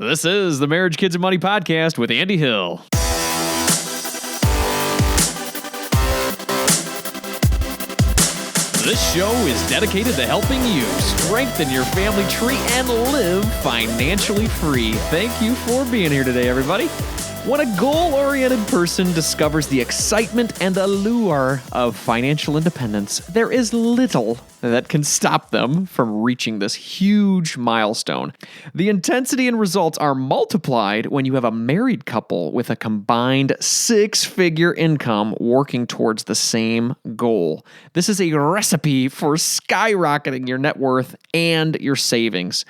This is the Marriage, Kids, and Money podcast with Andy Hill. This show is dedicated to helping you strengthen your family tree and live financially free. Thank you for being here today, everybody. When a goal-oriented person discovers the excitement and allure of financial independence, there is little that can stop them from reaching this huge milestone. The intensity and results are multiplied when you have a married couple with a combined six-figure income working towards the same goal. This is a recipe for skyrocketing your net worth and your savings.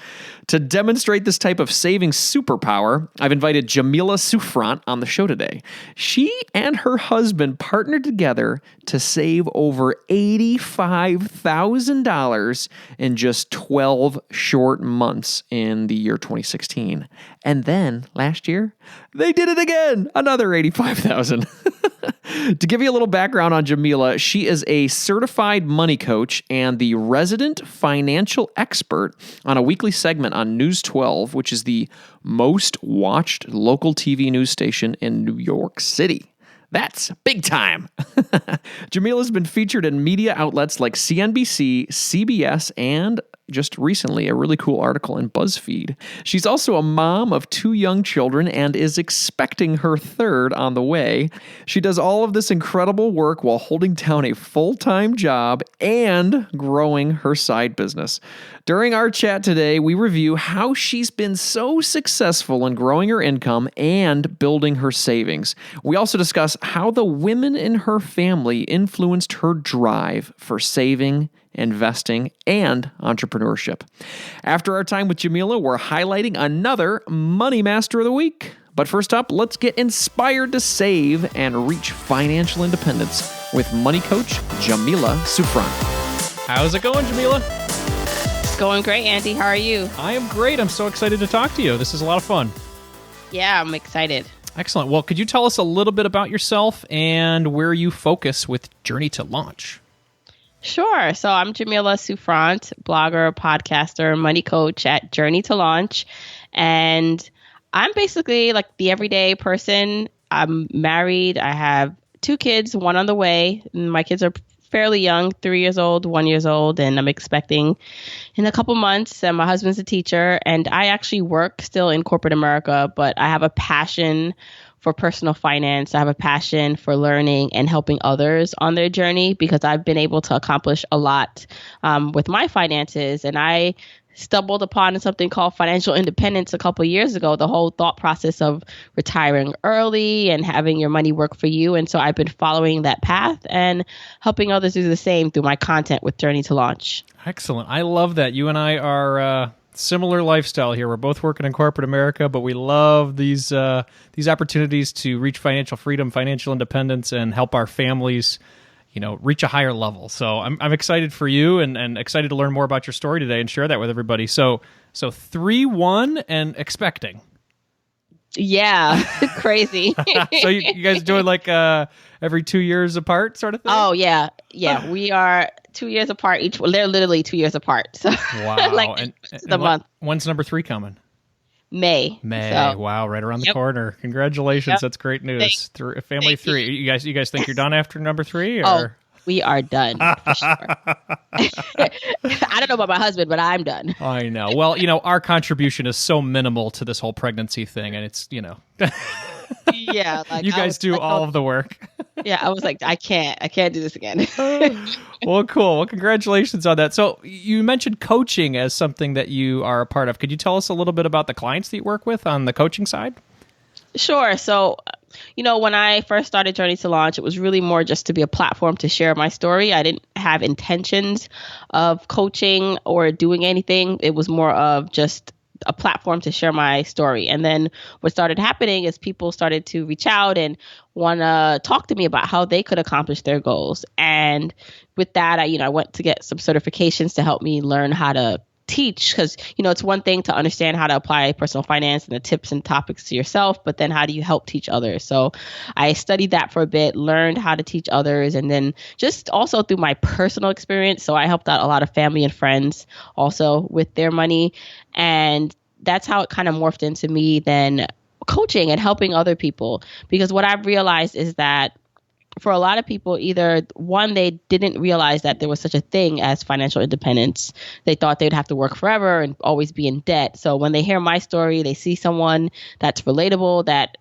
To demonstrate this type of savings superpower, I've invited Jamila Souffrant on the show today. She and her husband partnered together to save over $85,000 in just 12 short months in the year 2016. And then last year, they did it again, another $85,000. To give you a little background on Jamila, she is a certified money coach and the resident financial expert on a weekly segment on News 12, which is the most watched local TV news station in New York City. That's big time. Jamila has been featured in media outlets like CNBC, CBS, and just recently, a really cool article in BuzzFeed. She's also a mom of 2 young children and is expecting her third on the way. She does all of this incredible work while holding down a full-time job and growing her side business. During our chat today, we review how she's been so successful in growing her income and building her savings. We also discuss how the women in her family influenced her drive for saving, investing, and entrepreneurship. After our time with Jamila, we're highlighting another Money Master of the Week. But first up, let's get inspired to save and reach financial independence with money coach Jamila Souffrant. How's it going, Jamila? It's going great, Andy. How are you? I am great. I'm so excited to talk to you. This is a lot of fun. Yeah, I'm excited. Excellent. Well, could you tell us a little bit about yourself and where you focus with Journey to Launch? Sure. So I'm Jamila Souffrant, blogger, podcaster, money coach at Journey to Launch. And I'm basically like the everyday person. I'm married. I have 2 kids, 1 on the way. My kids are fairly young, 3 years old, 1 year old, and I'm expecting in a couple months. And my husband's a teacher, and I actually work still in corporate America, but I have a passion for personal finance. I have a passion for learning and helping others on their journey because I've been able to accomplish a lot with my finances. And I stumbled upon something called financial independence a couple of years ago, the whole thought process of retiring early and having your money work for you. And so I've been following that path and helping others do the same through my content with Journey to Launch. Excellent. I love that. You and I are similar lifestyle here. We're both working in corporate America, but we love these opportunities to reach financial freedom, financial independence, and help our families, reach a higher level. So I'm excited for you and excited to learn more about your story today and share that with everybody. So 3-1 and expecting. Yeah, crazy. So you guys doing like every 2 years apart sort of thing? Oh, yeah. Yeah, we are 2 years apart each. Well, they're literally 2 years apart. So wow. like the month. When's number 3 coming? May. So, wow, right around the corner. Congratulations. Yep. That's great news. Family Thank 3. You guys think you're done after number 3? Or? Oh, we are done for sure. I don't know about my husband, but I'm done. I know. Well, our contribution is so minimal to this whole pregnancy thing, and it's, Yeah, like you guys do all of the work. Yeah, I was like, I can't do this again. Well, cool. Well, congratulations on that. So you mentioned coaching as something that you are a part of. Could you tell us a little bit about the clients that you work with on the coaching side? Sure. So, when I first started Journey to Launch, it was really more just to be a platform to share my story. I didn't have intentions of coaching or doing anything. It was more of just a platform to share my story. And then what started happening is people started to reach out and want to talk to me about how they could accomplish their goals. And with that, I went to get some certifications to help me learn how to teach, because, it's one thing to understand how to apply personal finance and the tips and topics to yourself, but then how do you help teach others? So I studied that for a bit, learned how to teach others, and then just also through my personal experience. So I helped out a lot of family and friends also with their money. And that's how it kind of morphed into me then coaching and helping other people. Because what I've realized is that for a lot of people, either one, they didn't realize that there was such a thing as financial independence. They thought they'd have to work forever and always be in debt. So when they hear my story, they see someone that's relatable, that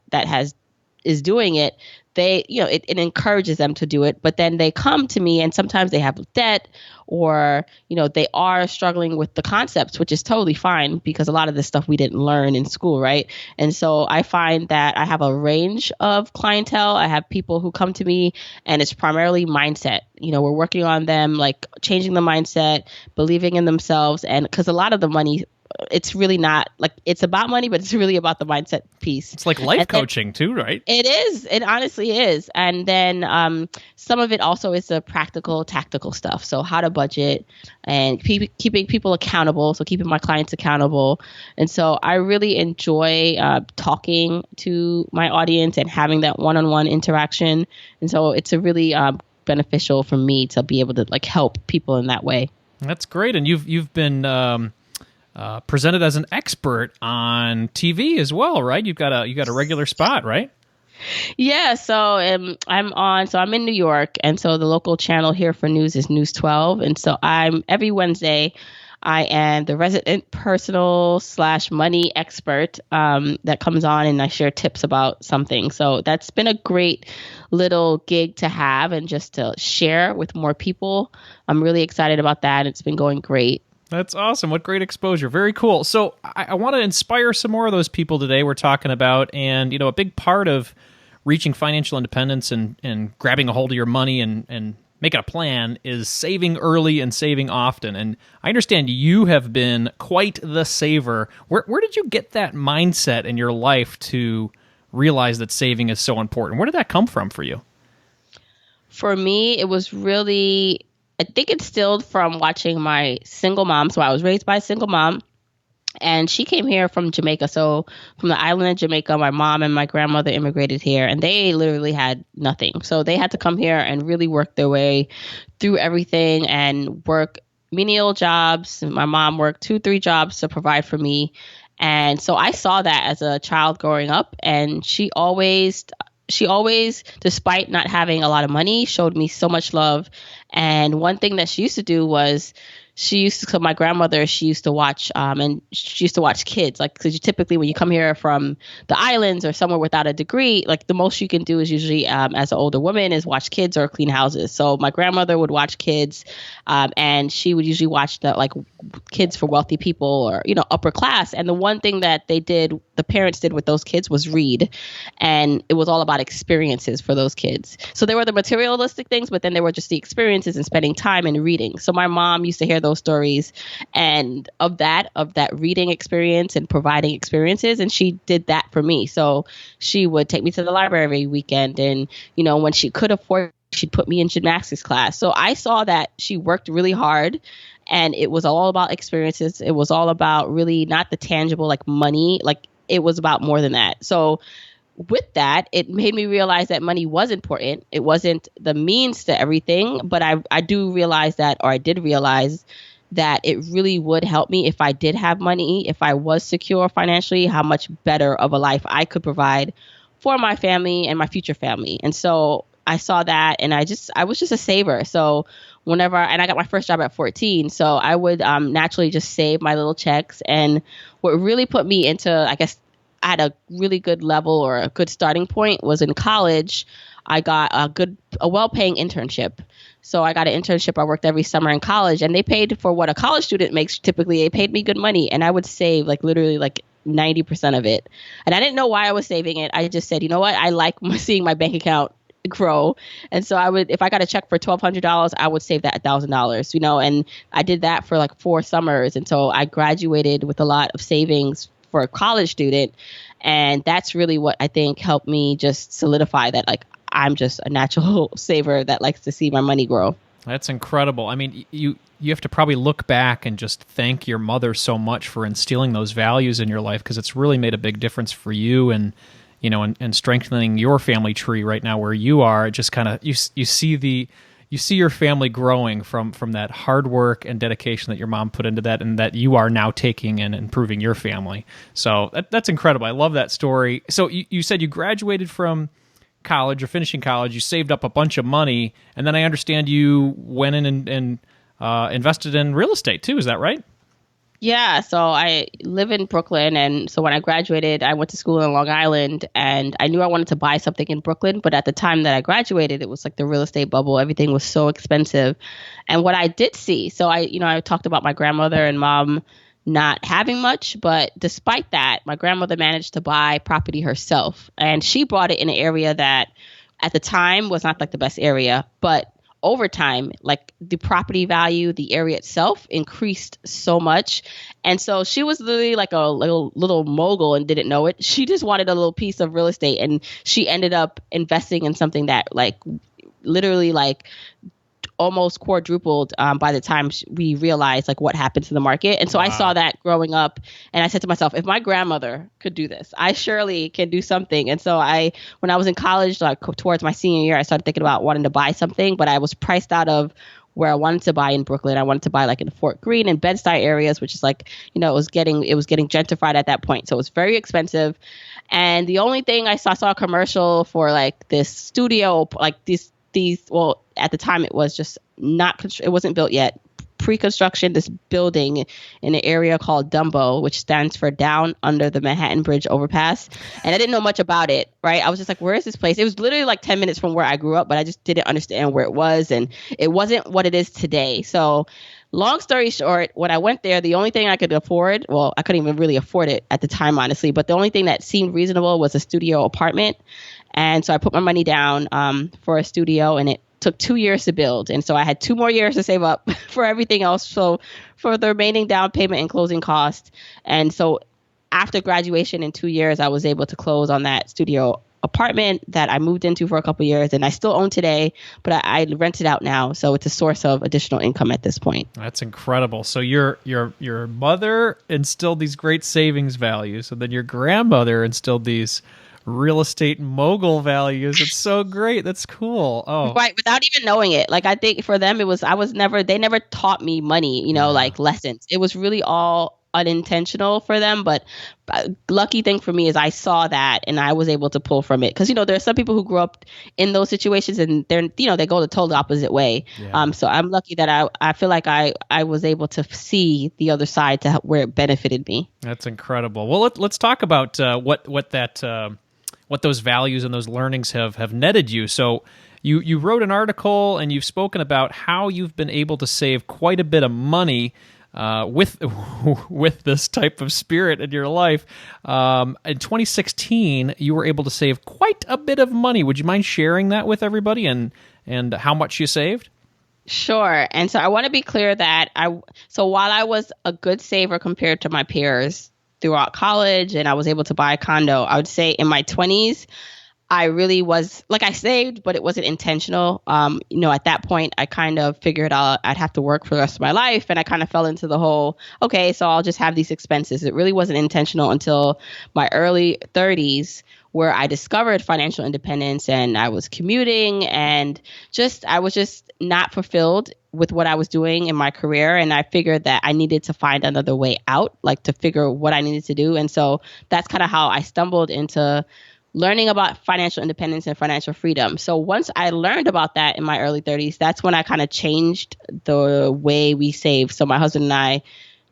is doing it, they, it encourages them to do it. But then they come to me and sometimes they have debt, or, they are struggling with the concepts, which is totally fine because a lot of this stuff we didn't learn in school, right? And so I find that I have a range of clientele. I have people who come to me and it's primarily mindset. We're working on them, like changing the mindset, believing in themselves. And because a lot of the money, it's really not like it's about money, but it's really about the mindset piece. It's like life coaching too, right? It is. It honestly is. And then some of it also is the practical, tactical stuff. So how to budget and keeping people accountable. So keeping my clients accountable. And so I really enjoy talking to my audience and having that one-on-one interaction. And so it's a really beneficial for me to be able to like help people in that way. That's great. And you've been presented as an expert on TV as well, right? You got a regular spot, right? Yeah, so I'm in New York, and so the local channel here for news is News 12, and so every Wednesday I am the resident personal / money expert that comes on, and I share tips about something. So that's been a great little gig to have and just to share with more people. I'm really excited about that. It's been going great. That's awesome. What great exposure. Very cool. So I want to inspire some more of those people today we're talking about. And, a big part of reaching financial independence and grabbing a hold of your money and making a plan is saving early and saving often. And I understand you have been quite the saver. Where did you get that mindset in your life to realize that saving is so important? Where did that come from for you? For me, it was really... I think it stilled from watching my single mom. So I was raised by a single mom, and she came here from Jamaica. So from the island of Jamaica, my mom and my grandmother immigrated here, and they literally had nothing. So they had to come here and really work their way through everything and work menial jobs. My mom worked 2-3 jobs to provide for me. And so I saw that as a child growing up, and she always, despite not having a lot of money, showed me so much love. And one thing that she used to do was my grandmother, she used to watch kids, like, because typically when you come here from the islands or somewhere without a degree, like the most you can do is usually as an older woman is watch kids or clean houses. So my grandmother would watch kids, and she would usually watch the kids for wealthy people or upper class. And the one thing that the parents did with those kids was read, and it was all about experiences for those kids. So there were the materialistic things, but then there were just the experiences and spending time and reading. So my mom used to hear those stories and of that reading experience and providing experiences, and she did that for me. So she would take me to the library every weekend, and when she could afford, she'd put me in gymnastics class. So I saw that she worked really hard, and it was all about experiences. It was all about really not the tangible like money, like it was about more than that. So with that, it made me realize that money was important. It wasn't the means to everything, but I did realize that it really would help me if I did have money, if I was secure financially, how much better of a life I could provide for my family and my future family. And so I saw that, and I was just a saver. So and I got my first job at 14, so I would naturally just save my little checks. And what really put me into, I guess, at a really good level or a good starting point was in college. I got a well-paying internship. So I got an internship. I worked every summer in college, and they paid for what a college student makes. Typically, they paid me good money, and I would save literally 90% of it. And I didn't know why I was saving it. I just said, you know what? I like seeing my bank account grow. And so if I got a check for $1,200, I would save that $1,000, and I did that for 4 summers. And so I graduated with a lot of savings for a college student. And that's really what I think helped me just solidify that, I'm just a natural saver that likes to see my money grow. That's incredible. I mean, you have to probably look back and just thank your mother so much for instilling those values in your life, because it's really made a big difference for you and strengthening your family tree right now where you are. It just kind of, you see you see your family growing from that hard work and dedication that your mom put into that, and that you are now taking and improving your family. So that's incredible. I love that story. So you said you graduated from college or finishing college, you saved up a bunch of money, and then I understand you went in and invested in real estate too. Is that right? Yeah, so I live in Brooklyn, and so when I graduated, I went to school in Long Island, and I knew I wanted to buy something in Brooklyn, but at the time that I graduated, it was like the real estate bubble. Everything was so expensive. And what I did see, so I talked about my grandmother and mom not having much, but despite that, my grandmother managed to buy property herself, and she bought it in an area that at the time was not like the best area, but over time, like the property value, the area itself increased so much. And so she was literally like a little mogul and didn't know it. She just wanted a little piece of real estate, and she ended up investing in something that like literally like almost quadrupled by the time we realized like what happened to the market. And so I saw that growing up, and I said to myself, if my grandmother could do this, I surely can do something. And so when I was in college, like towards my senior year, I started thinking about wanting to buy something, but I was priced out of where I wanted to buy in Brooklyn. I wanted to buy like in the Fort Greene and Bed-Stuy areas, which is like, it was getting gentrified at that point. So it was very expensive. And the only thing I saw a commercial for like this studio, like these, well, at the time it was just it wasn't built yet. Pre-construction, this building in an area called Dumbo, which stands for Down Under the Manhattan Bridge Overpass. And I didn't know much about it, right? I was just like, where is this place? It was literally like 10 minutes from where I grew up, but I just didn't understand where it was. And it wasn't what it is today. So long story short, when I went there, the only thing I could afford, well, I couldn't even really afford it at the time, honestly, but the only thing that seemed reasonable was a studio apartment. And so I put my money down for a studio, and it took 2 years to build. And so I had 2 more years to save up for everything else. So for the remaining down payment and closing cost. And so after graduation in 2 years, I was able to close on that studio apartment that I moved into for a couple of years, and I still own today, but I rent it out now. So it's a source of additional income at this point. That's incredible. So your mother instilled these great savings values, and then your grandmother instilled these real estate mogul values. It's so great. That's cool. Oh, right. Without even knowing it. Like, I think for them, they never taught me money, like lessons. It was really all unintentional for them. But lucky thing for me is I saw that and I was able to pull from it. Because, there are some people who grew up in those situations and they're, they go the total opposite way. Yeah. So I'm lucky that I feel like I was able to see the other side to where it benefited me. That's incredible. Well, let's talk about what those values and those learnings have netted you. So you wrote an article and you've spoken about how you've been able to save quite a bit of money with this type of spirit in your life. In 2016, you were able to save quite a bit of money. Would you mind sharing that with everybody and how much you saved? Sure. And so I want to be clear that while I was a good saver compared to my peers throughout college and I was able to buy a condo, I would say in my 20s, I really was like, I saved, but it wasn't intentional. At that point, I kind of figured out I'd have to work for the rest of my life. And I kind of fell into the whole, okay, so I'll just have these expenses. It really wasn't intentional until my early 30s, where I discovered financial independence and I was commuting and I was just not fulfilled with what I was doing in my career. And I figured that I needed to find another way out, like to figure what I needed to do. And so that's kind of how I stumbled into learning about financial independence and financial freedom. So once I learned about that in my early 30s, that's when I kind of changed the way we save. So my husband and I,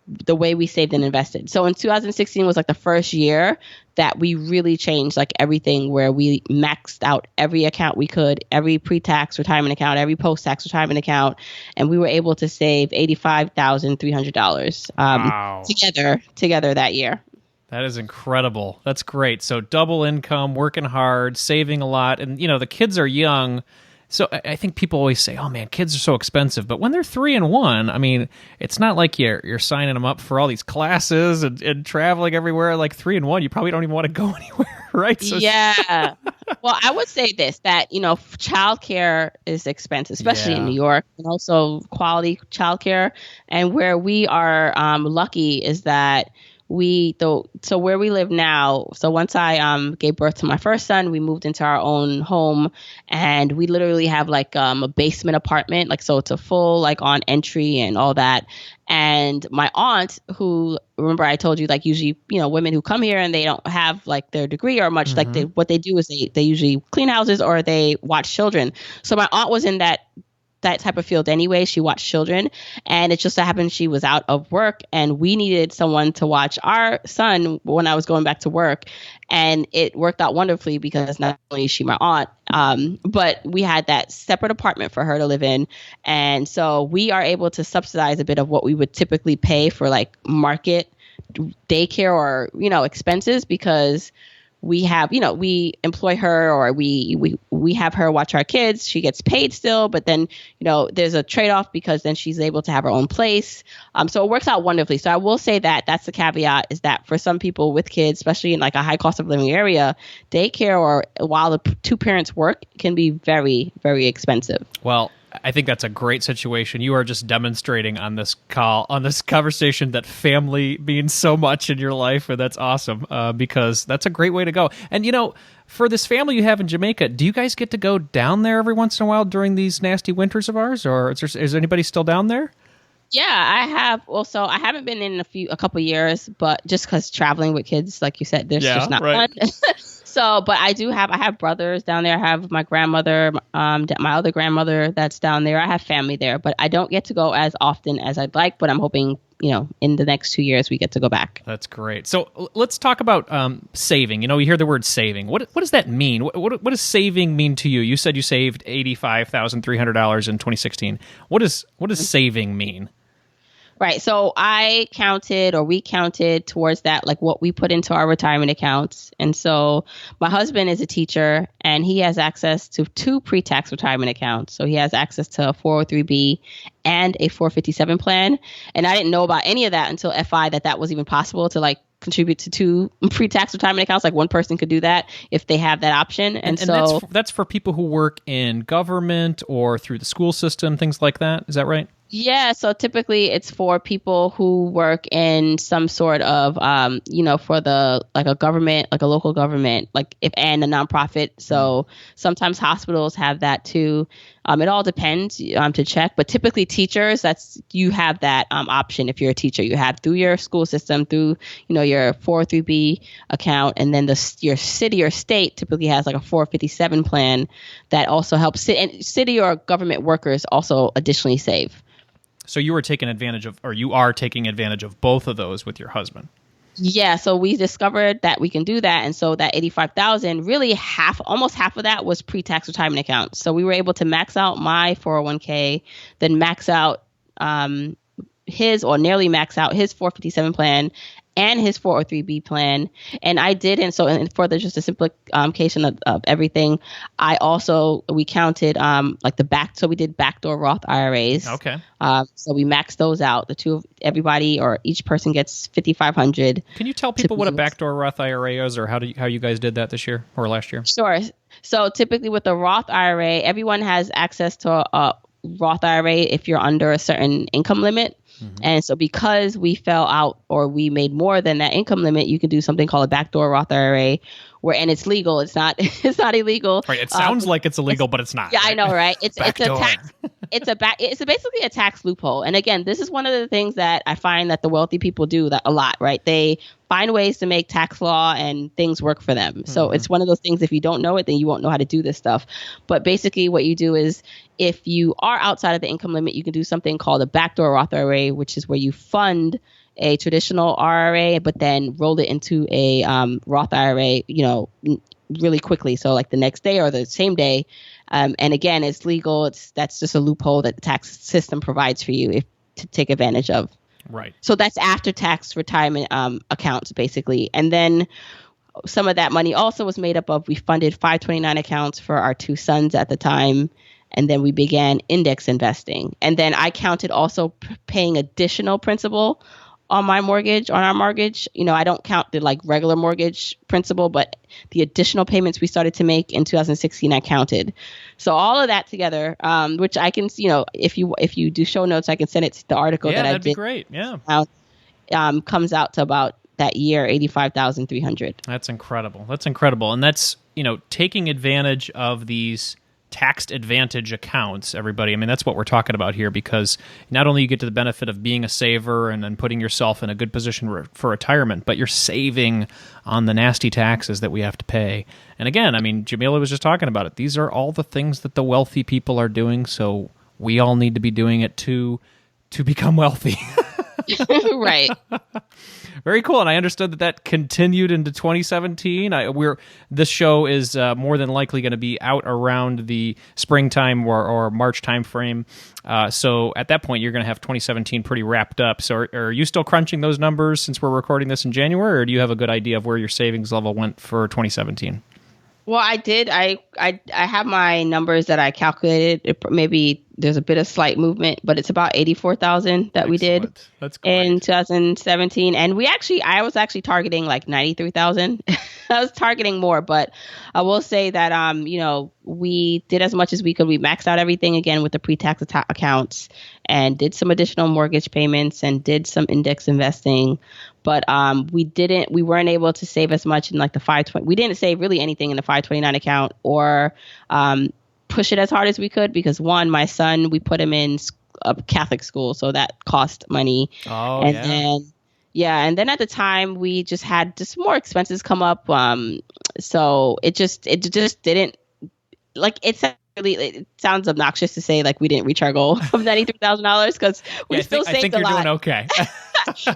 the way we saved and invested. So in 2016 was like the first year that we really changed like everything, where we maxed out every account we could, every pre-tax retirement account, every post-tax retirement account. And we were able to save $85,300 together that year. That is incredible. That's great. So double income, working hard, saving a lot. And, the kids are young. So I think people always say, oh, man, kids are so expensive. But when they're 3 and 1, I mean, it's not like you're signing them up for all these classes and traveling everywhere. Like 3 and 1, you probably don't even want to go anywhere, right? So yeah. Well, I would say this, that, childcare is expensive, especially in New York, and also quality childcare. And where we are lucky is that so where we live now, so once I gave birth to my first son, we moved into our own home, and we literally have like a basement apartment, like, so it's a full like on entry and all that. And my aunt, who, remember I told you, like, usually, women who come here and they don't have like their degree or much, like what they do is they usually clean houses or they watch children. So my aunt was in that type of field anyway. She watched children, and it just so happened she was out of work, and we needed someone to watch our son when I was going back to work. And it worked out wonderfully because not only is she my aunt, but we had that separate apartment for her to live in. And so we are able to subsidize a bit of what we would typically pay for like market daycare or, expenses, because we have, we employ her, or we have her watch our kids. She gets paid still, but then, there's a trade-off because then she's able to have her own place. So it works out wonderfully. So I will say that that's the caveat, is that for some people with kids, especially in like a high cost of living area, daycare or while the two parents work can be very, very expensive. Well, I think that's a great situation. You are just demonstrating on this conversation, that family means so much in your life, and that's awesome, because that's a great way to go. And, for this family you have in Jamaica, do you guys get to go down there every once in a while during these nasty winters of ours, or is anybody still down there? Yeah, I have. Well, so I haven't been in a couple years, but just because traveling with kids, like you said, there's just not fun. So, but I have brothers down there. I have my grandmother, my other grandmother that's down there. I have family there, but I don't get to go as often as I'd like, but I'm hoping, in the next 2 years we get to go back. That's great. So let's talk about saving. We hear the word saving. What does that mean? What does saving mean to you? You said you saved $85,300 in 2016. What does saving mean? Right. So we counted towards that, like what we put into our retirement accounts. And so my husband is a teacher, and he has access to 2 pre-tax retirement accounts. So he has access to a 403B and a 457 plan. And I didn't know about any of that until FI, that was even possible to like contribute to 2 pre-tax retirement accounts. Like one person could do that if they have that option. And so that's for people who work in government or through the school system, things like that. Is that right? Yeah, so typically it's for people who work in some sort of, for like a government, like a local government, and a nonprofit. So sometimes hospitals have that too. It all depends to check, but typically teachers, you have that option. If you're a teacher, you have through your school system, through your 403B account, and then your city or state typically has like a 457 plan that also helps. And city or government workers also additionally save. So you are taking advantage of both of those with your husband. Yeah, so we discovered that we can do that, and so that $85,000, really almost half of that was pre-tax retirement accounts. So we were able to max out my 401k, then max out his, or nearly max out his 457 plan and his 403B plan. And I did, and for just a simplification of everything, we counted so we did backdoor Roth IRAs. Okay. So we maxed those out. Everybody or each person gets $5,500. Can you tell people what a backdoor Roth IRA is, or how you guys did that this year or last year? Sure. So typically with the Roth IRA, everyone has access to a Roth IRA if you're under a certain income limit. Mm-hmm. And so because we fell out or we made more than that income limit, you can do something called a backdoor Roth IRA, and it's legal. It's not illegal. Right. It sounds like it's illegal, but it's not. Yeah, right? I know, right? It's a tax. It's basically a tax loophole. And again, this is one of the things that I find that the wealthy people do that a lot, right? They find ways to make tax law and things work for them. Mm-hmm. So it's one of those things, if you don't know it, then you won't know how to do this stuff. But basically what you do is, if you are outside of the income limit, you can do something called a backdoor Roth IRA, which is where you fund a traditional RRA, but then roll it into a Roth IRA, really quickly. So like the next day or the same day. And again, it's legal. That's just a loophole that the tax system provides for you to take advantage of. Right. So that's after tax retirement accounts, basically. And then some of that money also was made up of, we funded 529 accounts for our 2 sons at the time. And then we began index investing. And then I counted also paying additional principal on our mortgage. I don't count the regular mortgage principal, but the additional payments we started to make in 2016, I counted. So all of that together, which I can, if you do show notes, I can send it to the article that I did. Yeah, that'd be great. Yeah. Comes out to about that year, 85,300. That's incredible. That's incredible. And that's, taking advantage of these tax advantage accounts, everybody. I mean, that's what we're talking about here, because not only you get to the benefit of being a saver and then putting yourself in a good position for retirement, but you're saving on the nasty taxes that we have to pay. And again, I mean, Jamila was just talking about it. These are all the things that the wealthy people are doing, so we all need to be doing it to become wealthy. Right. Very cool. And I understood that continued into 2017. This show is more than likely going to be out around the springtime or March timeframe. So at that point, you're going to have 2017 pretty wrapped up. So are you still crunching those numbers since we're recording this in January, or do you have a good idea of where your savings level went for 2017? Well, I did. I have my numbers that I calculated. Maybe there's a bit of slight movement, but it's about 84,000 that we did in 2017. And I was actually targeting like 93,000. I was targeting more, but I will say that, we did as much as we could. We maxed out everything again with the pre-tax accounts and did some additional mortgage payments and did some index investing. But we weren't able to save as much in like the 520. We didn't save really anything in the 529 account or push it as hard as we could, because one, my son, we put him in a Catholic school, so that cost money. Oh, and then at the time we just had more expenses come up. So it just didn't, like, it sounds obnoxious to say like we didn't reach our goal of $93,000, because we saved a lot. I think you're doing okay.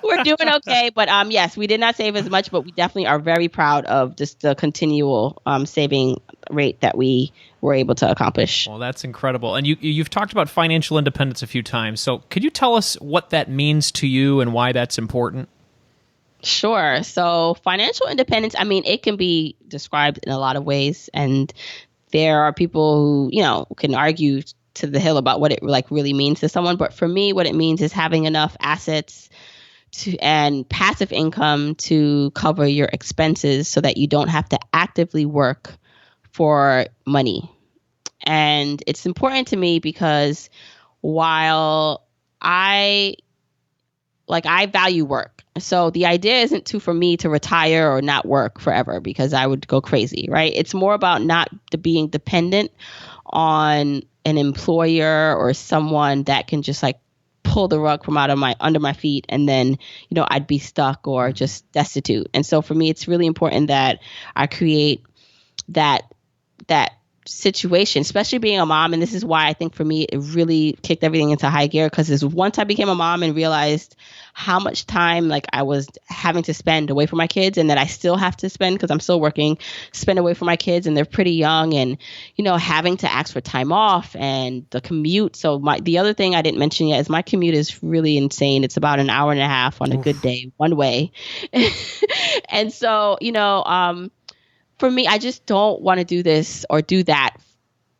We're doing okay, but yes, we did not save as much, but we definitely are very proud of just the continual saving rate that we were able to accomplish. Well, that's incredible. And you've talked about financial independence a few times. So could you tell us what that means to you and why that's important? Sure. So financial independence, I mean, it can be described in a lot of ways, and there are people who, can argue to the hill about what it really means to someone. But for me, what it means is having enough assets and passive income to cover your expenses so that you don't have to actively work for money. And it's important to me because while I value work, so the idea isn't for me to retire or not work forever, because I would go crazy, right? It's more about not being dependent on an employer or someone that can just pull the rug from under my feet, and then I'd be stuck or just destitute. And so for me, it's really important that I create that situation, especially being a mom. And this is why I think for me, it really kicked everything into high gear, because once I became a mom and realized how much time I was having to spend away from my kids, and that I still have to spend, because I'm still working, spend away from my kids, and they're pretty young, and having to ask for time off and the commute. So the other thing I didn't mention yet is my commute is really insane. It's about an hour and a half on a good day, one way. And so for me, I just don't want to do this or do that.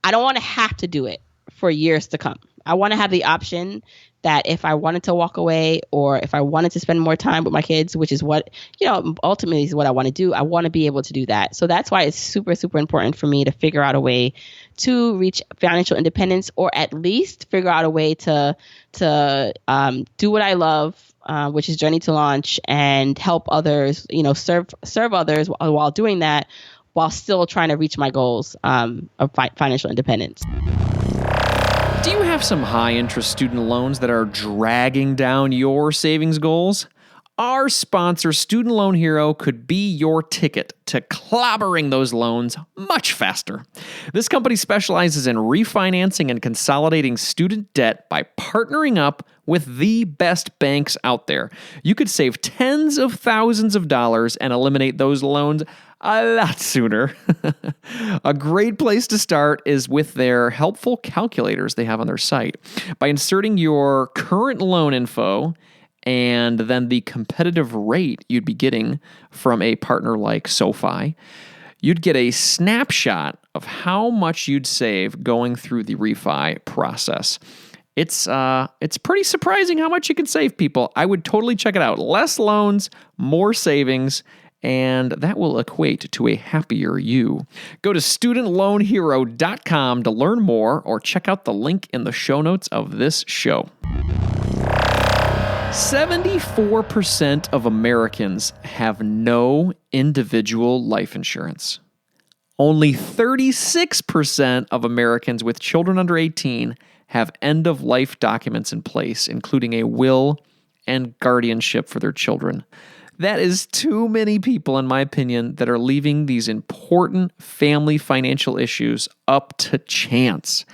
I don't want to have to do it for years to come. I want to have the option that if I wanted to walk away, or if I wanted to spend more time with my kids, which is what, ultimately is what I want to do, I want to be able to do that. So that's why it's super, super important for me to figure out a way to reach financial independence, or at least figure out a way to do what I love, which is Journey to Launch, and help others, serve others while doing that, while still trying to reach my goals of financial independence. Do you have some high-interest student loans that are dragging down your savings goals? Our sponsor, Student Loan Hero, could be your ticket to clobbering those loans much faster. This company specializes in refinancing and consolidating student debt by partnering up with the best banks out there. You could save tens of thousands of dollars and eliminate those loans a lot sooner. A great place to start is with their helpful calculators they have on their site. By inserting your current loan info and then the competitive rate you'd be getting from a partner like SoFi, you'd get a snapshot of how much you'd save going through the refi process. It's pretty surprising how much you can save, people. I would totally check it out. Less loans, more savings, and that will equate to a happier you. Go to studentloanhero.com to learn more, or check out the link in the show notes of this show. 74% of Americans have no individual life insurance. Only 36% of Americans with children under 18 have end-of-life documents in place, including a will and guardianship for their children. That is too many people, in my opinion, that are leaving these important family financial issues up to chance.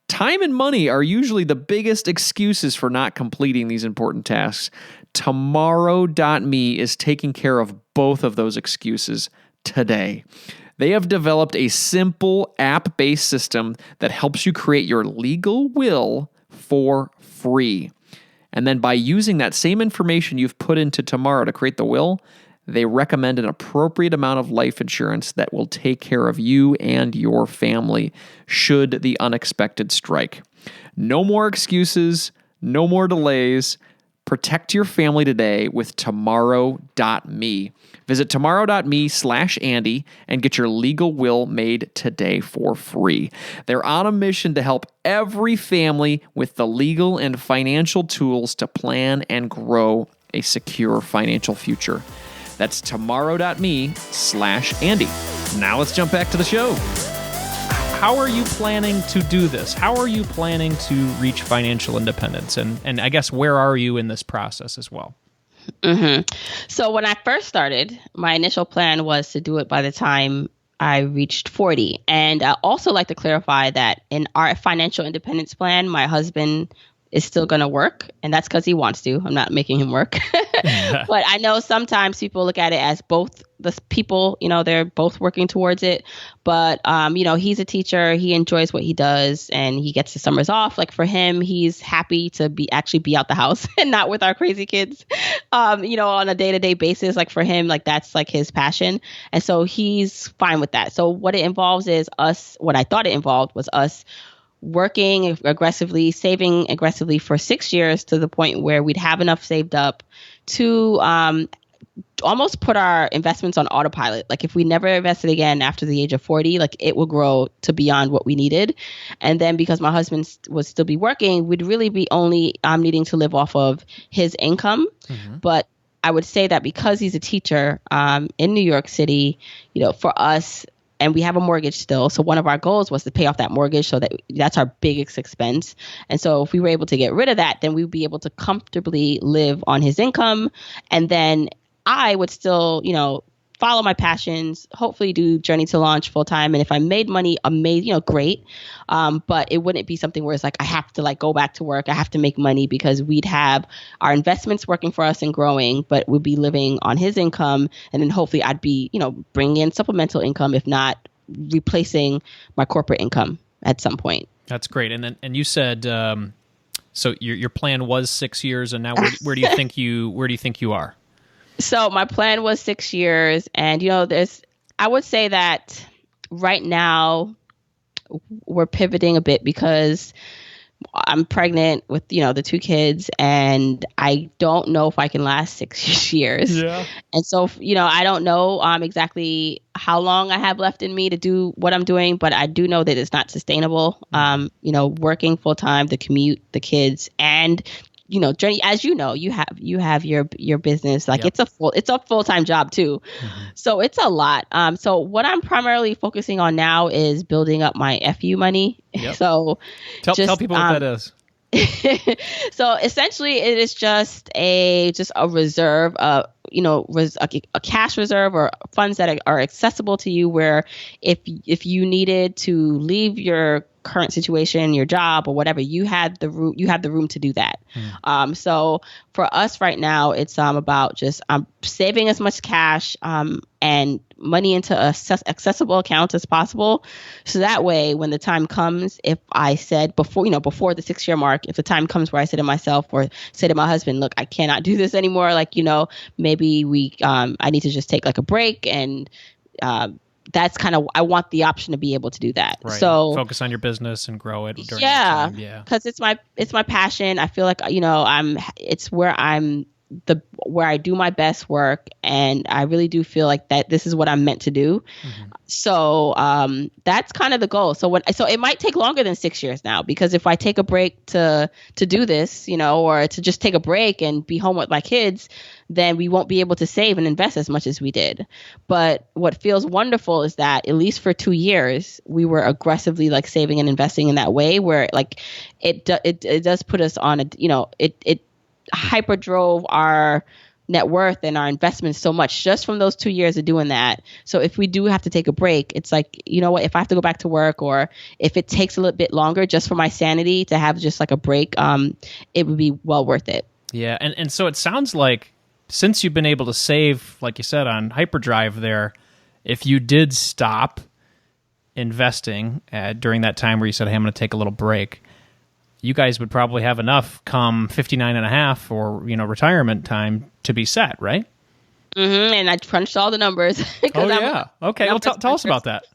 Time and money are usually the biggest excuses for not completing these important tasks. Tomorrow.me is taking care of both of those excuses today. They have developed a simple app-based system that helps you create your legal will for free. And then by using that same information you've put into Tomorrow to create the will, they recommend an appropriate amount of life insurance that will take care of you and your family should the unexpected strike. No more excuses, no more delays. Protect your family today with Tomorrow.me. Visit Tomorrow.me/Andy and get your legal will made today for free. They're on a mission to help every family with the legal and financial tools to plan and grow a secure financial future. That's Tomorrow.me/Andy. Now let's jump back to the show. How are you planning to do this? How are you planning to reach financial independence? And I guess where are you in this process as well? Mm-hmm. So when I first started, my initial plan was to do it by the time I reached 40. And I also like to clarify that in our financial independence plan, my husband is still going to work, and that's because he wants to. I'm not making him work. But I know sometimes people look at it as both the people, they're both working towards it. But, he's a teacher. He enjoys what he does, and he gets the summers off. Like for him, he's happy to be out the house and not with our crazy kids, on a day-to-day basis. Like for him, like that's like his passion. And so he's fine with that. So what it involves is what I thought it involved was us working aggressively, saving aggressively for 6 years to the point where we'd have enough saved up to almost put our investments on autopilot. Like if we never invested again after the age of 40, like it will grow to beyond what we needed. And then because my husband would still be working, we'd really be only needing to live off of his income. Mm-hmm. But I would say that because he's a teacher in New York City, for us, and we have a mortgage still. So one of our goals was to pay off that mortgage so that's our biggest expense. And so if we were able to get rid of that, then we'd be able to comfortably live on his income. And then I would still, follow my passions, hopefully do Journey to Launch full time. And if I made money, great. But it wouldn't be something where it's like, I have to go back to work. I have to make money, because we'd have our investments working for us and growing, but we'd be living on his income. And then hopefully I'd be, bringing in supplemental income, if not replacing my corporate income at some point. That's great. And you said, so your plan was 6 years, and now where do you think you are? So my plan was 6 years, and I would say that right now we're pivoting a bit because I'm pregnant with, the 2 kids, and I don't know if I can last 6 years. Yeah. And so, I don't know exactly how long I have left in me to do what I'm doing, but I do know that it's not sustainable. Working full time, the commute, the kids, and Journey, as you have your business, like yep. It's a full-time job too. Mm-hmm. So it's a lot. So what I'm primarily focusing on now is building up my FU money. Yep. So tell people what that is. So essentially it is just a reserve, a cash reserve or funds that are accessible to you, where if you needed to leave your current situation, your job or whatever, you have the room to do that. So for us right now, it's about just saving as much cash and money into accessible accounts as possible. So that way, when the time comes, if I said before the 6 year mark, if the time comes where I say to myself or say to my husband, look, I cannot do this anymore. Maybe I need to just take a break, and that's kind of, I want the option to be able to do that. Right. So focus on your business and grow it during that time. Yeah. Because it's my passion. I feel like, it's where I'm the where I do my best work, and I really do feel like that this is what I'm meant to do. So that's kind of the goal. So it might take longer than 6 years now, because if I take a break to do this, or to just take a break and be home with my kids, then we won't be able to save and invest as much as we did. But what feels wonderful is that at least for 2 years, we were aggressively like saving and investing in that way, where like it does put us on it hyper drove our net worth and our investments so much just from those 2 years of doing that. So if we do have to take a break, it's like, you know what, if I have to go back to work, or if it takes a little bit longer just for my sanity to have just like a break, it would be well worth it. Yeah. And so it sounds like, since you've been able to save, like you said, on hyperdrive there, if you did stop investing during that time where you said, hey, I'm going to take a little break, you guys would probably have enough come 59 and a half or, retirement time to be set, right? And I crunched all the numbers. Oh, yeah. Okay. Well, tell us about that.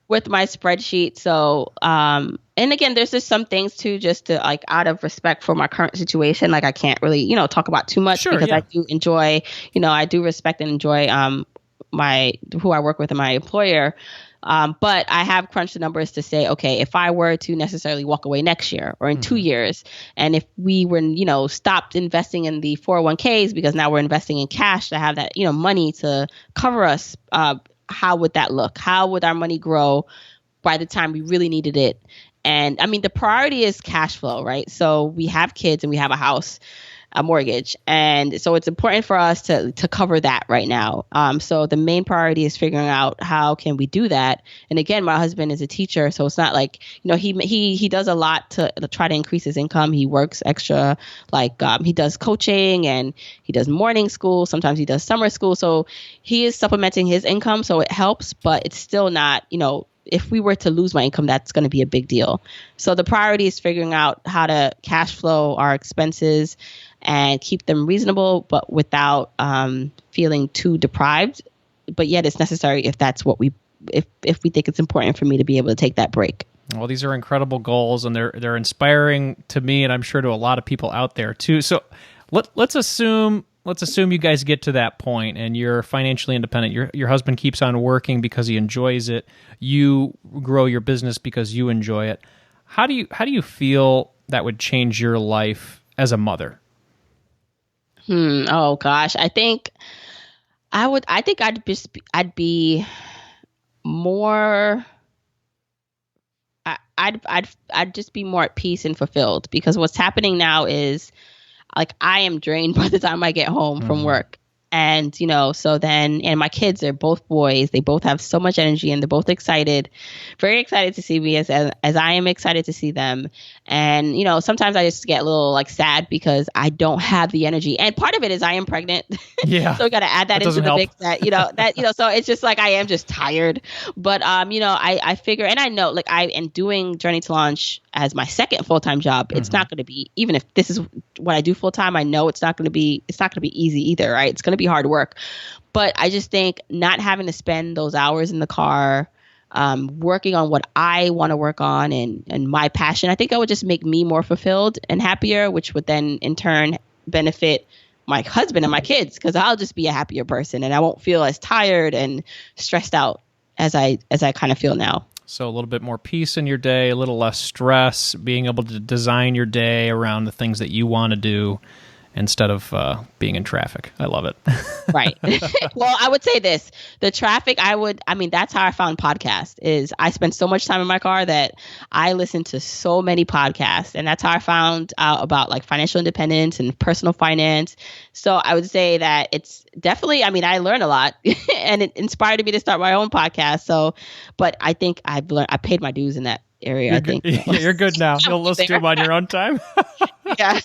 With my spreadsheet. So, and again, there's just some things too, just to like, out of respect for my current situation, like I can't really, talk about too much, because I do enjoy, I do respect and enjoy who I work with and my employer. But I have crunched the numbers to say, okay, if I were to necessarily walk away next year or in 2 years, and if we were, stopped investing in the 401ks, because now we're investing in cash to have that, money to cover us, how would that look? How would our money grow by the time we really needed it? And I mean, the priority is cash flow, right? So we have kids and we have a house, a mortgage. And so it's important for us to cover that right now. So the main priority is figuring out how can we do that. And again, my husband is a teacher, so it's not like, he does a lot to try to increase his income. He works extra, like he does coaching and he does morning school. Sometimes he does summer school. So he is supplementing his income. So it helps, but it's still not, if we were to lose my income, that's going to be a big deal. So the priority is figuring out how to cash flow our expenses and keep them reasonable, but without feeling too deprived. But yet it's necessary if that's what if we think it's important for me to be able to take that break. Well, these are incredible goals, and they're inspiring to me, and I'm sure to a lot of people out there too. So let's assume you guys get to that point and you're financially independent. Your husband keeps on working because he enjoys it. You grow your business because you enjoy it. How do you feel that would change your life as a mother? Oh gosh, I think I'd be more. I'd just be more at peace and fulfilled, because what's happening now is, like, I am drained by the time I get home from work. And, so then, and my kids, they're both boys. They both have so much energy and they're both excited, very excited to see me as I am excited to see them. And, sometimes I just get a little like sad because I don't have the energy. And part of it is I am pregnant. Yeah. So we got to add that into the mix so it's just like, I am just tired. But, I figure, and I know, like, I am doing Journey to Launch as my second full-time job. It's not going to be, even if this is what I do full-time, I know it's not going to be easy either, right? It's going to be hard work. But I just think not having to spend those hours in the car, working on what I want to work on and my passion, I think that would just make me more fulfilled and happier, which would then in turn benefit my husband and my kids, because I'll just be a happier person and I won't feel as tired and stressed out as I kind of feel now. So a little bit more peace in your day, a little less stress, being able to design your day around the things that you want to do instead of being in traffic. I love it. Right. Well, I would say this, the traffic, that's how I found podcasts. Is I spend so much time in my car that I listen to so many podcasts, and that's how I found out about like financial independence and personal finance. So I would say that it's definitely, I learned a lot and it inspired me to start my own podcast. So, but I think I paid my dues in that area. You're good now. You'll listen to them on your own time. Yeah.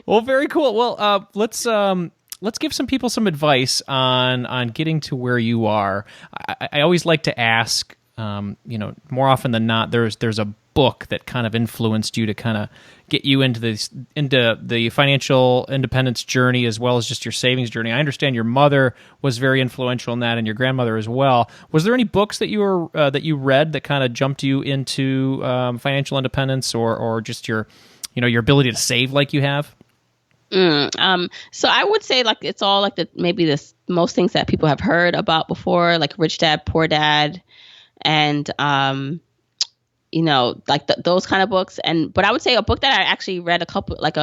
Well, very cool. Well, let's give some people some advice on getting to where you are. I always like to ask, more often than not, there's a book that kind of influenced you to kind of get you into the financial independence journey, as well as just your savings journey. I understand your mother was very influential in that, and your grandmother as well. Was there any books that you read that kind of jumped you into financial independence, or just your ability to save like you have? So I would say like it's all like maybe this most things that people have heard about before, like Rich Dad, Poor Dad, and like those kind of books. But I would say a book that I actually read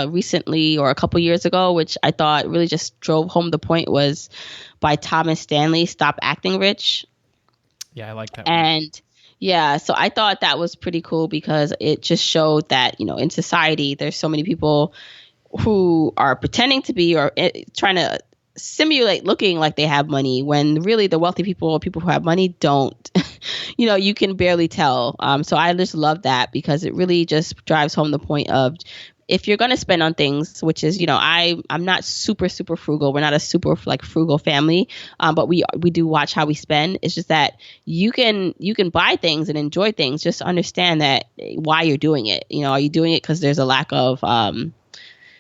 recently or a couple years ago, which I thought really just drove home the point, was by Thomas Stanley, Stop Acting Rich. Yeah, I like that one. And yeah, so I thought that was pretty cool because it just showed that, in society, there's so many people who are pretending to be or trying to simulate looking like they have money when really the wealthy people or people who have money don't. You can barely tell. So I just love that because it really just drives home the point of if you're going to spend on things, which is, I'm not super, super frugal. We're not a super like frugal family, but we do watch how we spend. It's just that you can buy things and enjoy things. Just understand that why you're doing it. Are you doing it because there's a lack of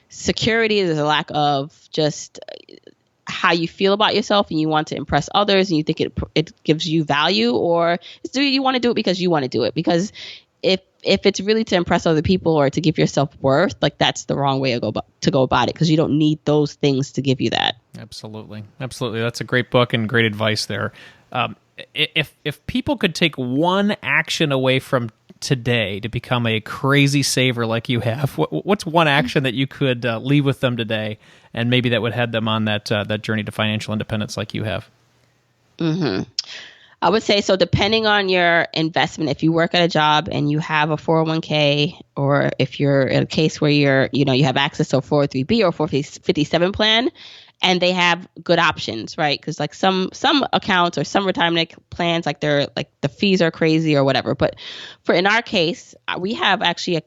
security? There's a lack of just how you feel about yourself and you want to impress others and you think it gives you value, or do you want to do it because you want to do it? Because if it's really to impress other people or to give yourself worth, like that's the wrong way to go about it, because you don't need those things to give you that. Absolutely. That's a great book and great advice there. If people could take one action away from today to become a crazy saver like you have, what's one action that you could leave with them today, and maybe that would head them on that journey to financial independence like you have? I would say, so depending on your investment, if you work at a job and you have a 401k, or if you're in a case where you have access to a 403b or 457 plan, and they have good options, right? Because like some accounts or some retirement plans, like they're like the fees are crazy or whatever. But in our case, we have actually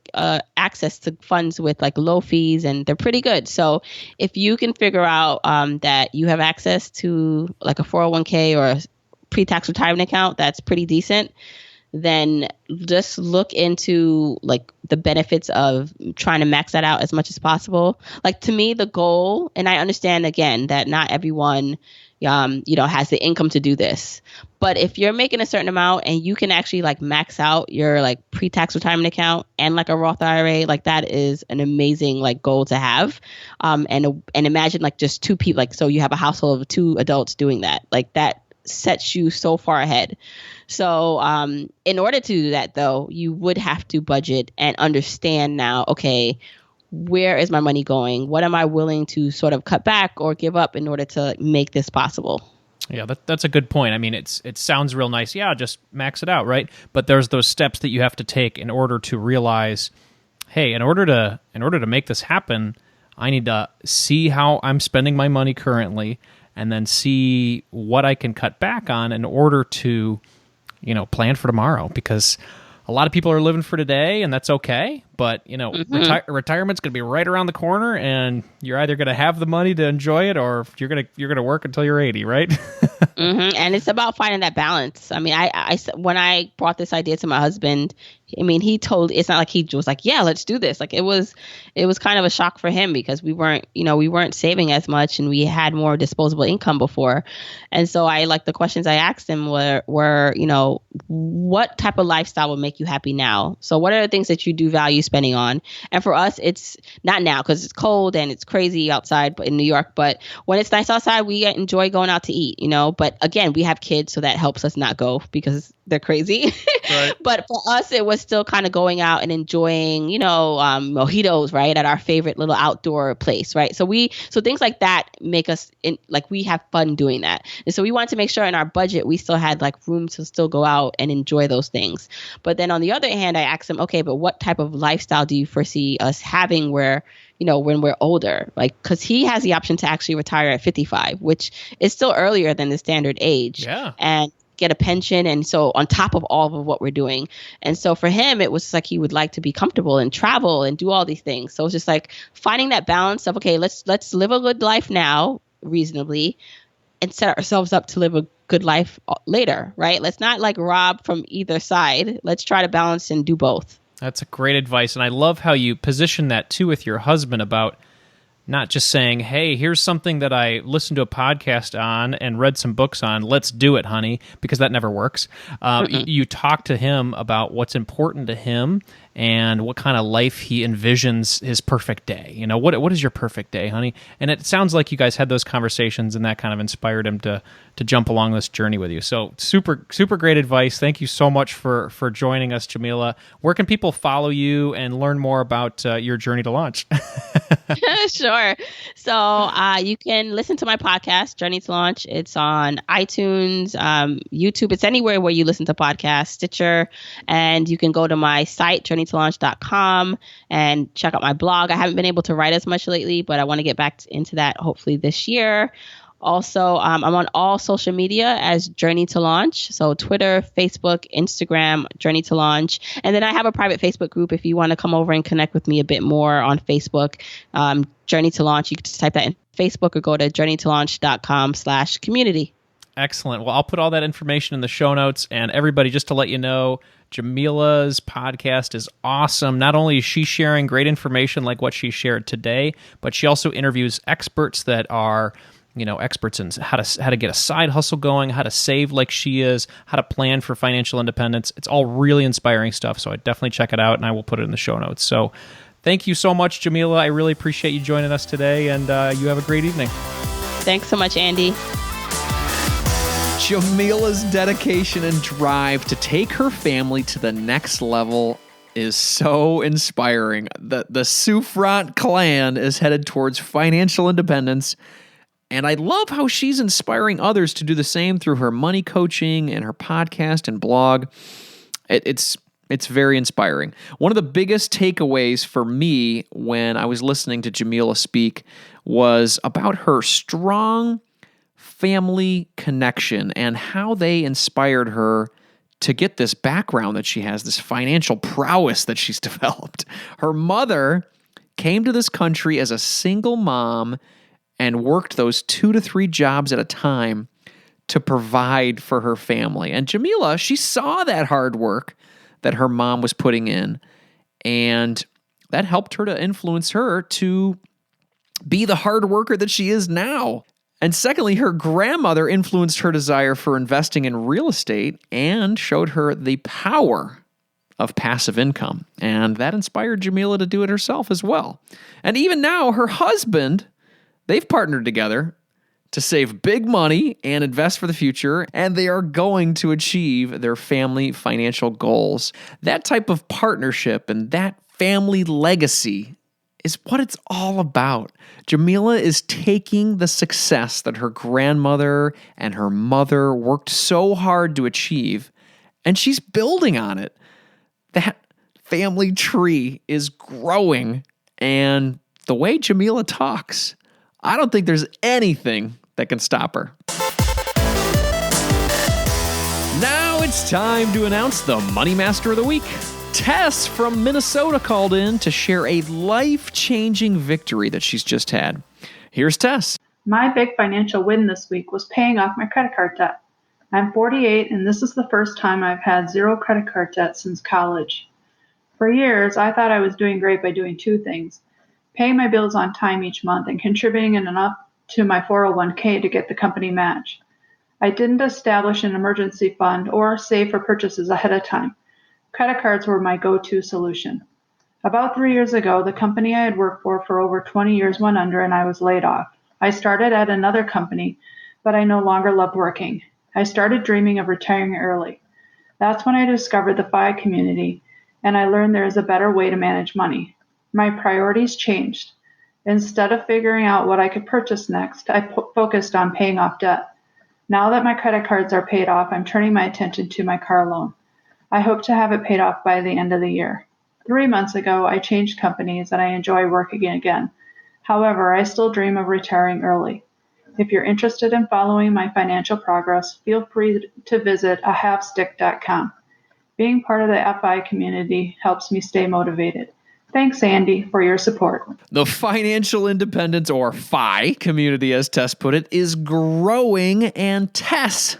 access to funds with like low fees, and they're pretty good. So if you can figure out that you have access to like a 401k or a pre-tax retirement account that's pretty decent, then just look into like the benefits of trying to max that out as much as possible. Like to me, the goal, and I understand again that not everyone, has the income to do this, but if you're making a certain amount and you can actually like max out your like pre-tax retirement account and like a Roth IRA, like that is an amazing like goal to have. And imagine like just two people, like, so you have a household of two adults doing that, like that sets you so far ahead. So in order to do that, though, you would have to budget and understand now, okay, where is my money going? What am I willing to sort of cut back or give up in order to make this possible? Yeah, that's a good point. I mean, it sounds real nice. Yeah, just max it out, right? But there's those steps that you have to take in order to realize, hey, in order to make this happen, I need to see how I'm spending my money currently, and then see what I can cut back on in order to, plan for tomorrow. Because a lot of people are living for today, and that's okay. But, retirement's going to be right around the corner, and you're either going to have the money to enjoy it, or you're going to work until you're 80, right? And it's about finding that balance. I mean, I when I brought this idea to my husband, I mean, it's not like he was like, yeah, let's do this. Like it was kind of a shock for him because we weren't saving as much and we had more disposable income before. And so the questions I asked him were, what type of lifestyle would make you happy now? So what are the things that you do value spending on? And for us, it's not now because it's cold and it's crazy outside, but in New York, but when it's nice outside, we enjoy going out to eat, but again, we have kids, so that helps us not go because they're crazy. Right. But for us, it was still kind of going out and enjoying, mojitos, right, at our favorite little outdoor place, right? So things like that make us we have fun doing that. And so we wanted to make sure in our budget we still had like room to still go out and enjoy those things. But then on the other hand, I asked him, okay, but what type of lifestyle do you foresee us having where, when we're older, like, because he has the option to actually retire at 55, which is still earlier than the standard age. Yeah. And get a pension, and so on top of all of what we're doing. And so for him, it was like he would like to be comfortable and travel and do all these things. So it's just like finding that balance of, okay, let's live a good life now reasonably and set ourselves up to live a good life later, right? Let's not like rob from either side. Let's try to balance and do both. That's a great advice, and I love how you position that too with your husband about not just saying, hey, here's something that I listened to a podcast on and read some books on, let's do it, honey, because that never works. You talk to him about what's important to him and what kind of life he envisions his perfect day. What is your perfect day, honey? And it sounds like you guys had those conversations, and that kind of inspired him to jump along this journey with you. So super, super great advice. Thank you so much for joining us, Jamila. Where can people follow you and learn more about your journey to launch? Sure. So you can listen to my podcast, Journey to Launch. It's on iTunes, YouTube. It's anywhere where you listen to podcasts, Stitcher. And you can go to my site, journeytolaunch.com, and check out my blog. I haven't been able to write as much lately, but I want to get back into that hopefully this year. Also, I'm on all social media as Journey to Launch. So Twitter, Facebook, Instagram, Journey to Launch. And then I have a private Facebook group if you want to come over and connect with me a bit more on Facebook. Journey to Launch. You can just type that in Facebook or go to journeytolaunch.com/community. Excellent. Well, I'll put all that information in the show notes. And everybody, just to let you know, Jamila's podcast is awesome. Not only is she sharing great information like what she shared today, but she also interviews experts that are experts in how to get a side hustle going, how to save like she is, how to plan for financial independence. It's all really inspiring stuff, so I definitely check it out, and I will put it in the show notes. So thank you so much, Jamila. I really appreciate you joining us today, and you have a great evening. Thanks so much, Andy. Jamila's dedication and drive to take her family to the next level is so inspiring. The Souffrant clan is headed towards financial independence, and I love how she's inspiring others to do the same through her money coaching and her podcast and blog. It's very inspiring. One of the biggest takeaways for me when I was listening to Jamila speak was about her strong family connection and how they inspired her to get this background that she has, this financial prowess that she's developed. Her mother came to this country as a single mom and worked those 2 to 3 jobs at a time to provide for her family. And Jamila, she saw that hard work that her mom was putting in, and that helped her to influence her to be the hard worker that she is now. And secondly, her grandmother influenced her desire for investing in real estate and showed her the power of passive income. And that inspired Jamila to do it herself as well. And even now, her husband, they've partnered together to save big money and invest for the future, and they are going to achieve their family financial goals. That type of partnership and that family legacy is what it's all about. Jamila is taking the success that her grandmother and her mother worked so hard to achieve, and she's building on it. That family tree is growing, and the way Jamila talks, I don't think there's anything that can stop her. Now it's time to announce the Money Master of the Week. Tess from Minnesota called in to share a life-changing victory that she's just had. Here's Tess. My big financial win this week was paying off my credit card debt. I'm 48, and this is the first time I've had 0 credit card debt since college. For years, I thought I was doing great by doing 2 things: paying my bills on time each month and contributing enough to my 401k to get the company match. I didn't establish an emergency fund or save for purchases ahead of time. Credit cards were my go-to solution. About 3 years ago, the company I had worked for over 20 years went under and I was laid off. I started at another company, but I no longer loved working. I started dreaming of retiring early. That's when I discovered the FI community, and I learned there is a better way to manage money. My priorities changed. Instead of figuring out what I could purchase next, I focused on paying off debt. Now that my credit cards are paid off, I'm turning my attention to my car loan. I hope to have it paid off by the end of the year. 3 months ago, I changed companies and I enjoy working again. However, I still dream of retiring early. If you're interested in following my financial progress, feel free to visit ahavestick.com. Being part of the FI community helps me stay motivated. Thanks, Andy, for your support. The financial independence, or FI community, as Tess put it, is growing, and Tess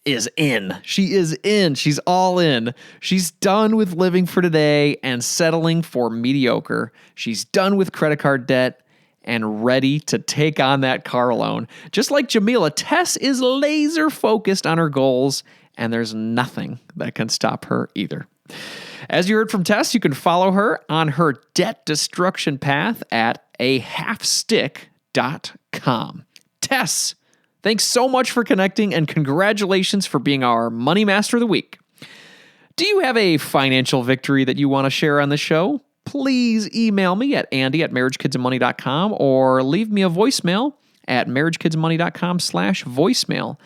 is in. She is in. She's all in. She's done with living for today and settling for mediocre. She's done with credit card debt and ready to take on that car loan. Just like Jamila, Tess is laser focused on her goals, and there's nothing that can stop her either. As you heard from Tess, you can follow her on her debt destruction path at ahalfstick.com. Tess, thanks so much for connecting, and congratulations for being our Money Master of the Week. Do you have a financial victory that you want to share on the show? Please email me at andy@marriagekidsandmoney.com or leave me a voicemail at marriagekidsandmoney.com/voicemail.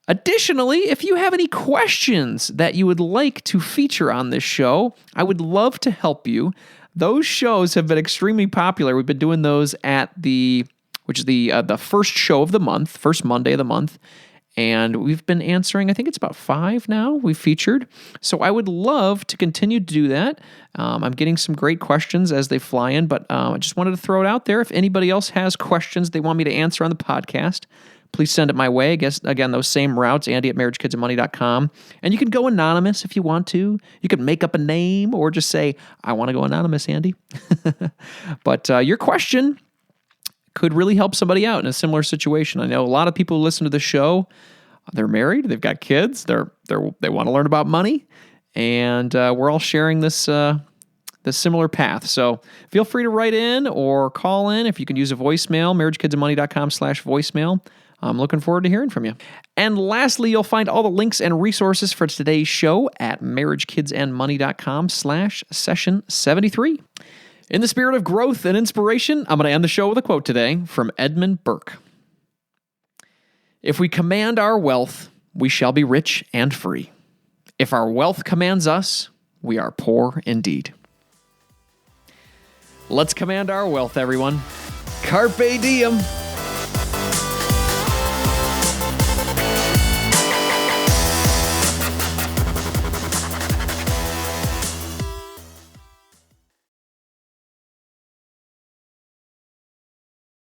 Additionally, if you have any questions that you would like to feature on this show, I would love to help you. Those shows have been extremely popular. We've been doing those at the first show of the month, first Monday of the month. And we've been answering, I think it's about 5 now we've featured. So I would love to continue to do that. I'm getting some great questions as they fly in, but I just wanted to throw it out there. If anybody else has questions they want me to answer on the podcast, please send it my way. I guess, again, those same routes, andy@marriagekidsandmoney.com. And you can go anonymous if you want to. You can make up a name or just say, I want to go anonymous, Andy. But your question could really help somebody out in a similar situation. I know a lot of people who listen to the show, they're married, they've got kids, they want to learn about money, and we're all sharing this similar path. So feel free to write in or call in if you can use a voicemail, marriagekidsandmoney.com/voicemail. I'm looking forward to hearing from you. And lastly, you'll find all the links and resources for today's show at marriagekidsandmoney.com/session73. In the spirit of growth and inspiration, I'm going to end the show with a quote today from Edmund Burke. If we command our wealth, we shall be rich and free. If our wealth commands us, we are poor indeed. Let's command our wealth, everyone. Carpe diem.